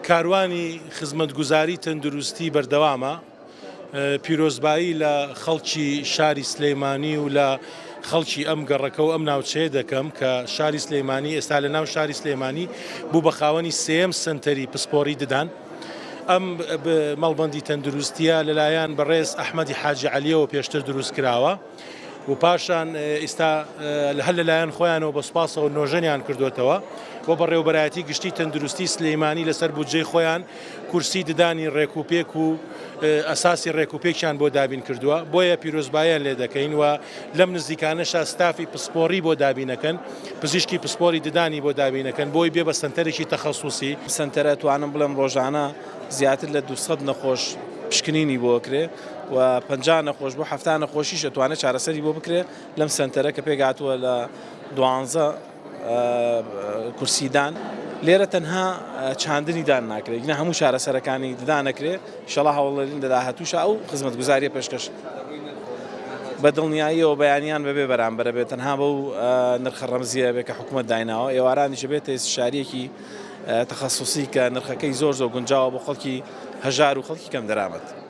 کاروانی خزمەتگوزاری تەندروستی بەردەوامە پیرۆزبایی لە خەڵکی شاری سلەیمانی و لە خەڵکی ئەم گەڕەکە و ئەم ناوچەیە دەکەم کە شاری سلەیمانی ئێستا لە ناو شاری سلەیمانی بوو بە خاوەنی سێەم سنتەری پسپۆڕی ددان. ئەم مەڵبەندی تەندروستیە لەلایەن بەڕێز ئەحمەدی حاجی عەلیەوە پێشتر دروست کراوە و پاشان ئێستا هەر لەلایەن خۆیانەوە بە سوپاسەوە نۆژەنیان کردوێتەوە بۆ بەڕێوەبەرایەتی گشتی تەندروستی سلەیمانی لەسەر بودجەی خۆیان کورسی ددانی ڕێکوپێک و ئەساسی ڕێکوپێکیان بۆ دابین کردووە بۆیە پیرۆزباییان لێ دەکەین و لەم نزیکانەشە ستافی پسپۆڕی بۆ دابینەکەن پزیشکی پسپۆری ددانی بۆ دابینەکەن بۆی بێ بە سنتەرێکی تەخەسوسی سنتەرە توانم بڵێم ڕۆژانە زیاتر لە 200 نەخۆش پشکنینی بۆ کرێ و 50 نەخۆش بۆ 70 نەخۆشیش دەتوانێت چارەسەری بۆ بکرێ لەم سنتەرە کە پێگاتووە لە 12 کورسیدان لێرە تەنها چاندنی دان ناکرێت گنە هەموو چارەسەرەکانی ددانەکرێ ئینشەڵا هەوڵدەرین دەداهاتووشە ئەو خزمەتگوزاریە پێشکەش بە دڵنیاییەوە بەیانیان بەبێ بەرامبەرە بێت تەنها بەو نرخە ڕەمزیە بێت کە حکوومەت دایناوە ئێوارانیش بێتە استشاریەکی تەخەسوسی کە نرخەکەی زۆر گونجاوە بۆ خەڵکی هەژار و خەڵکی کەم دەرامەت.